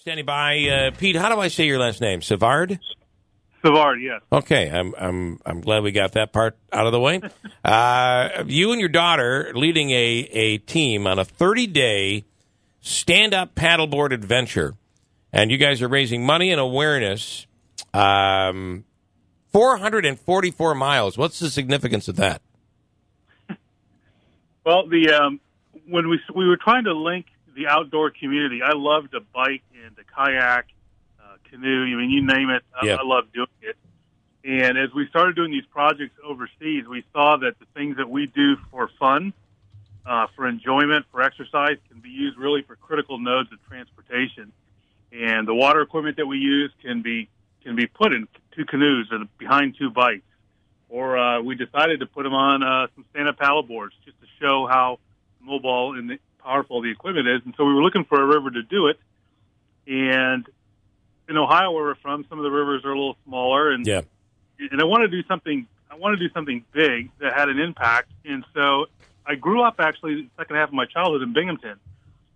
Standing by, Pete. How do I say your last name? Savard. Savard, yes. Okay, I'm glad we got that part out of the way. You and your daughter leading a team on a 30-day stand-up paddleboard adventure, and you guys are raising money and awareness. 444 miles. What's the significance of that? Well, when we were trying to link the outdoor community, I love to bike and to kayak, canoe. I mean, you name it. Yeah. I love doing it. And as we started doing these projects overseas, we saw that the things that we do for fun, for enjoyment, for exercise, can be used really for critical nodes of transportation. And the water equipment that we use can be put in 2 canoes or behind 2 bikes. Or we decided to put them on some stand-up paddle boards just to show how mobile and powerful the equipment is. And so we were looking for a river to do it. And in Ohio, where we're from, some of the rivers are a little smaller. And Yeah. And I want to do something big that had an impact. And so I grew up actually the second half of my childhood in Binghamton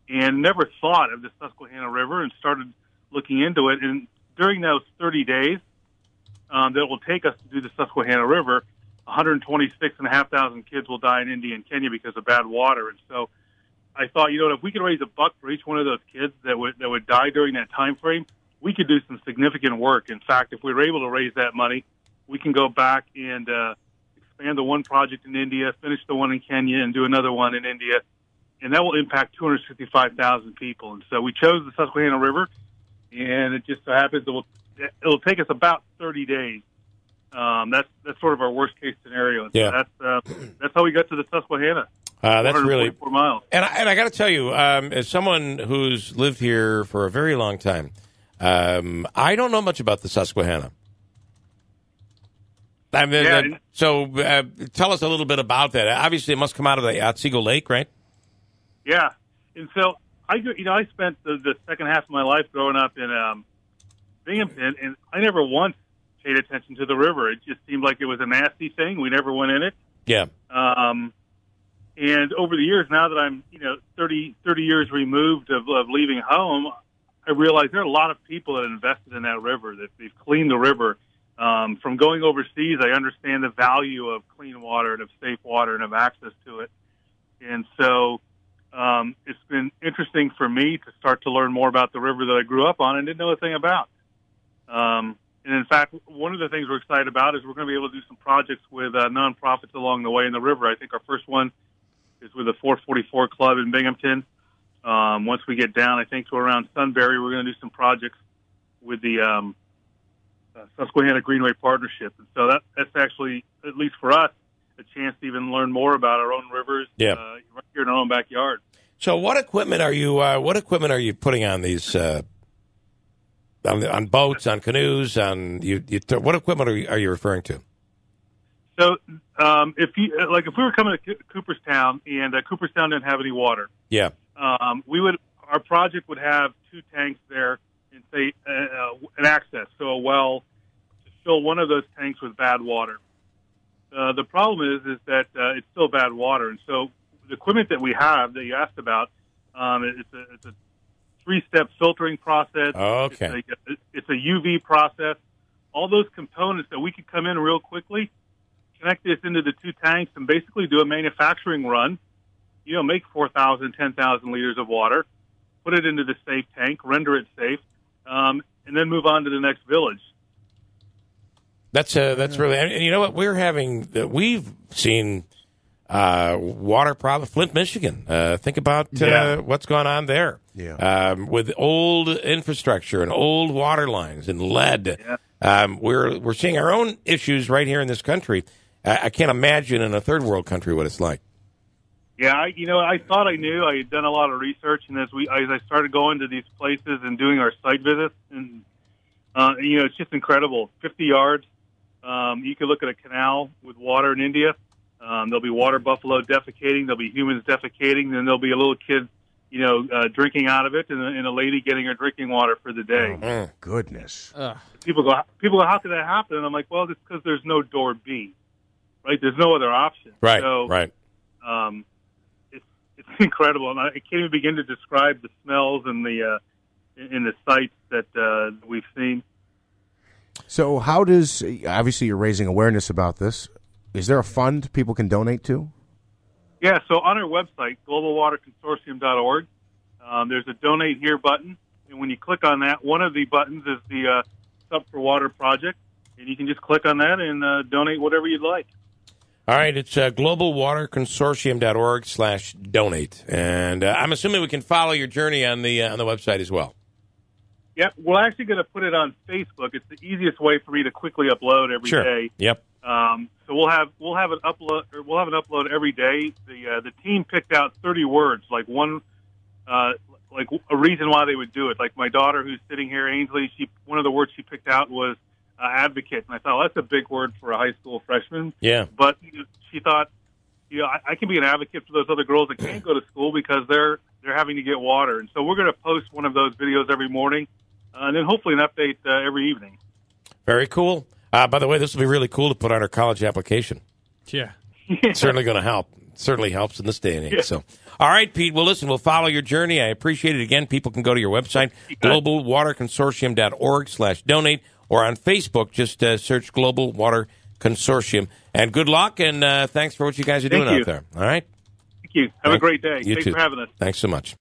and never thought of the Susquehanna River and started looking into it. And during those 30 days that will take us to do the Susquehanna River, 126,500 kids will die in India and Kenya because of bad water. And so I thought, if we could raise $1 for each one of those kids that would die during that time frame, we could do some significant work. In fact, if we were able to raise that money, we can go back and expand the one project in India, finish the one in Kenya, and do another one in India, and that will impact 265,000 people. And so we chose the Susquehanna River, and it just so happens it'll take us about 30 days. That's sort of our worst case scenario. Yeah. So that's how we got to the Susquehanna. That's really 4 miles. And I got to tell you, as someone who's lived here for a very long time, I don't know much about the Susquehanna. So tell us a little bit about that. Obviously, it must come out of the Otsego Lake, right? Yeah. And so I spent the second half of my life growing up in Binghamton, and I never once paid attention to the river. It just seemed like it was a nasty thing. We never went in it. Yeah. And over the years, now that I'm 30 years removed of leaving home, I realize there are a lot of people that invested in that river, that they've cleaned the river. From going overseas, I understand the value of clean water and of safe water and of access to it. And so it's been interesting for me to start to learn more about the river that I grew up on and didn't know a thing about. And in fact, one of the things we're excited about is we're going to be able to do some projects with nonprofits along the way in the river. I think our first one is with the 444 Club in Binghamton. Once we get down, I think, to around Sunbury, we're going to do some projects with the Susquehanna Greenway Partnership. And so that's actually, at least for us, a chance to even learn more about our own rivers right here in our own backyard. So what equipment are you putting on these on boats, on canoes, on what equipment are you referring to? So if we were coming to Cooperstown and Cooperstown didn't have any water, our project would have 2 tanks there and say an access, so a well to fill one of those tanks with bad water. The problem is that it's still bad water, and so the equipment that we have that you asked about, it's a 3-step filtering process. Oh, okay. It's a UV process. All those components that we could come in real quickly, connect this into the 2 tanks, and basically do a manufacturing run. Make 4,000, 10,000 liters of water, put it into the safe tank, render it safe, and then move on to the next village. That's really, and you know what we've seen water problem, Flint, Michigan. Think about what's going on there. Yeah. With old infrastructure and old water lines and lead. Yeah. We're seeing our own issues right here in this country. I can't imagine in a third world country what it's like. Yeah, I thought I knew. I had done a lot of research, and as I started going to these places and doing our site visits, and it's just incredible. 50 yards. You can look at a canal with water in India. There'll be water buffalo defecating. There'll be humans defecating. Then there'll be a little kid, drinking out of it, and a lady getting her drinking water for the day. Oh, goodness. People go, how could that happen? And I'm like, well, it's because there's no door B, right? There's no other option. Right, so, right. It's incredible. And I can't even begin to describe the smells and the in the sites that we've seen. So how does, obviously you're raising awareness about this. Is there a fund people can donate to? Yeah, so on our website, globalwaterconsortium.org, there's a Donate Here button. And when you click on that, one of the buttons is the Sup for Water project. And you can just click on that and donate whatever you'd like. All right, it's globalwaterconsortium.org/donate. And I'm assuming we can follow your journey on the website as well. Yep, we're actually going to put it on Facebook. It's the easiest way for me to quickly upload every day. Yep. So we'll have an upload every day. The team picked out 30 words, like one, like a reason why they would do it. Like my daughter, who's sitting here, Ainsley, one of the words she picked out was advocate, and I thought, well, that's a big word for a high school freshman. Yeah. But she thought, I can be an advocate for those other girls that can't go to school because they're having to get water. And so we're going to post one of those videos every morning, and then hopefully an update every evening. Very cool. By the way, this will be really cool to put on our college application. Yeah. It's certainly going to help. It certainly helps in this day and age. Yeah. So, all right, Pete. Well, listen, we'll follow your journey. I appreciate it. Again, people can go to your website, globalwaterconsortium.org/donate, or on Facebook, just search Global Water Consortium. And good luck, and thanks for what you guys are doing out there. All right? Thank you. Have a great day. You Thanks too. for having us. Thanks so much.